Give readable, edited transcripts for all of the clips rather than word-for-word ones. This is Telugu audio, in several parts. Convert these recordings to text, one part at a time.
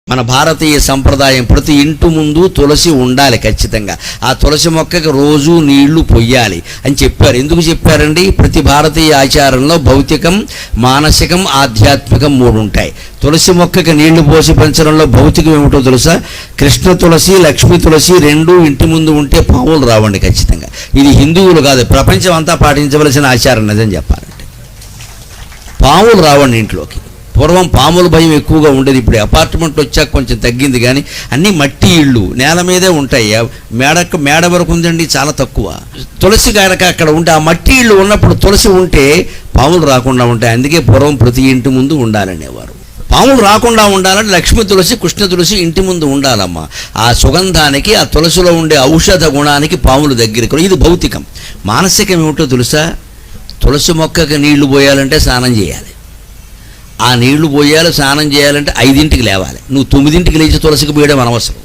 మన భారతీయ సంప్రదాయం ప్రతి ఇంటి ముందు తులసి ఉండాలి ఖచ్చితంగా. ఆ తులసి మొక్కకి రోజు నీళ్లు పొయ్యాలి అని చెప్పారు. ఎందుకు చెప్పారండి? ప్రతి భారతీయ ఆచారంలో భౌతికం, మానసికం, ఆధ్యాత్మికం 3 ఉంటాయి. తులసి మొక్కకి నీళ్లు పోసి పెంచడంలో భౌతికం ఏమిటో తెలుసా? కృష్ణ తులసి, లక్ష్మీ తులసి 2 ఇంటి ముందు ఉంటే పాములు రావండి ఖచ్చితంగా. ఇది హిందువులు కాదు, ప్రపంచం అంతా పాటించవలసిన ఆచారం. నిజం చెప్పాలంటే పాములు రావండి ఇంట్లోకి. పూర్వం పాముల భయం ఎక్కువగా ఉండేది. ఇప్పుడు అపార్ట్మెంట్లు వచ్చాక కొంచెం తగ్గింది, కానీ అన్నీ మట్టి ఇళ్ళు నేల మీదే ఉంటాయి. మేడ వరకు ఉందండి, చాలా తక్కువ. తులసి కనుక అక్కడ ఉంటే, ఆ మట్టి ఇళ్ళు ఉన్నప్పుడు తులసి ఉంటే పాములు రాకుండా ఉంటాయి. అందుకే పూర్వం ప్రతి ఇంటి ముందు ఉండాలనేవారు. పాములు రాకుండా ఉండాలంటే లక్ష్మీ తులసి, కృష్ణ తులసి ఇంటి ముందు ఉండాలమ్మా. ఆ సుగంధానికి, ఆ తులసిలో ఉండే ఔషధ గుణానికి పాములు దగ్గరికి. ఇది భౌతికం. మానసికం ఏమిటో తెలుసా? తులసి మొక్కకి నీళ్లు పోయాలంటే స్నానం చేయాలి. ఆ నీళ్లు పోయాలి, స్నానం చేయాలంటే 5ంటికి లేవాలి. నువ్వు 9ంటికి లేచి తులసికి పోయడం అనవసరం.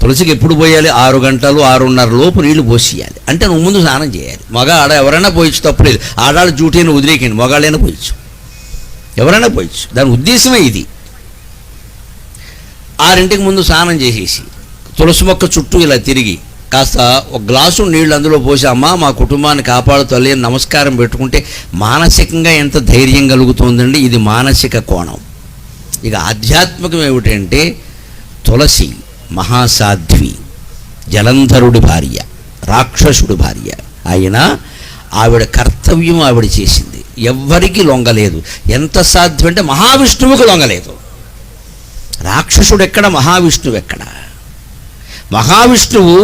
తులసికి ఎప్పుడు పోయాలి? 6 గంటలు 6:30 లోపు నీళ్లు పోసేయాలి. అంటే నువ్వు ముందు స్నానం చేయాలి. మగ ఆడ ఎవరైనా పోయచ్చు, తప్పులేదు. ఆడాళ్ళ డ్యూటీని వదిలేకండి, మగాళ్ళైనా పోయచ్చు, ఎవరైనా పోయచ్చు. దాని ఉద్దేశమే ఇది. 6ంటికి ముందు స్నానం చేసేసి తులసి మొక్క చుట్టూ ఇలా తిరిగి కాస్త ఒక గ్లాసు నీళ్ళు అందులో పోసి, అమ్మ మా కుటుంబాన్ని కాపాడు తల్లి అని నమస్కారం పెట్టుకుంటే మానసికంగా ఎంత ధైర్యం కలుగుతుందండి. ఇది మానసిక కోణం. ఇక ఆధ్యాత్మికం ఏమిటంటే, తులసి మహాసాధ్వి, జలంధరుడి భార్య, రాక్షసుడి భార్య. ఆవిడ కర్తవ్యం ఆవిడ చేసింది. ఎవ్వరికి లొంగలేదు. ఎంత సాధ్యం అంటే మహావిష్ణువుకు లొంగలేదు. రాక్షసుడు ఎక్కడ, మహావిష్ణువు ఎక్కడ? మహావిష్ణువు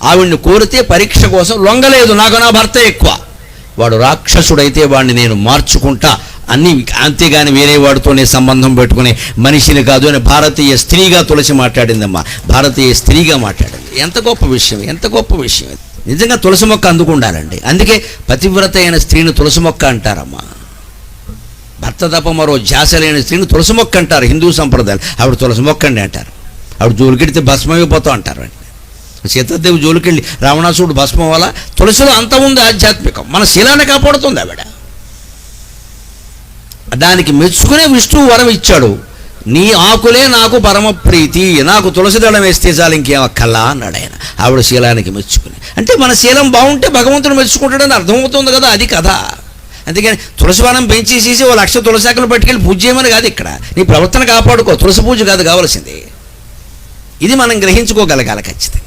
ఆవిడ్ని కోరితే పరీక్ష కోసం లొంగలేదు. నాకు నా భర్త ఎక్కువ, వాడు రాక్షసుడైతే వాడిని నేను మార్చుకుంటా అన్నీ, అంతేగాని వేరే వాడితోనే సంబంధం పెట్టుకునే మనిషిని కాదు అని భారతీయ స్త్రీగా తులసి మాట్లాడిందమ్మా. భారతీయ స్త్రీగా మాట్లాడింది. ఎంత గొప్ప విషయం, ఎంత గొప్ప విషయం. నిజంగా తులసి మొక్క అందుకుండాలండి. అందుకే పతివ్రత అయిన స్త్రీని తులసి మొక్క అంటారమ్మా. భర్త తప్ప మరో ధ్యాస లేని స్త్రీని తులసి మొక్క అంటారు హిందూ సంప్రదాయాలు. ఆవిడ తులసి మొక్క అండి అంటారు. ఆవిడ జోలికెడితే భస్మైపోతాం అంటారు. సీతాదేవి జోలికెళ్ళి రావణాసుడు భస్మం వల్ల. తులసిలో అంత ఉంది ఆధ్యాత్మికం. మన శీలాన్ని కాపాడుతుంది ఆవిడ. దానికి మెచ్చుకునే విష్ణువు వరం ఇచ్చాడు. నీ ఆకులే నాకు పరమ ప్రీతి, నాకు తులసి దళం వేస్తే చాలు, ఇంకేం అక్కల్లా అన్నాడు ఆయన. ఆవిడ శీలానికి మెచ్చుకుని. అంటే మన శీలం బాగుంటే భగవంతుడు మెచ్చుకుంటాడని అర్థమవుతుంది కదా, అది కదా. అందుకని తులసి వనం పెంచేసేసి 1,00,000 తులసాకులు పట్టుకెళ్ళి పూజ చేయమని కాదు ఇక్కడ. నీ ప్రవర్తన కాపాడుకో, తులసి పూజ కాదు కావాల్సింది. ఇది మనం గ్రహించుకోగలగాలి ఖచ్చితంగా.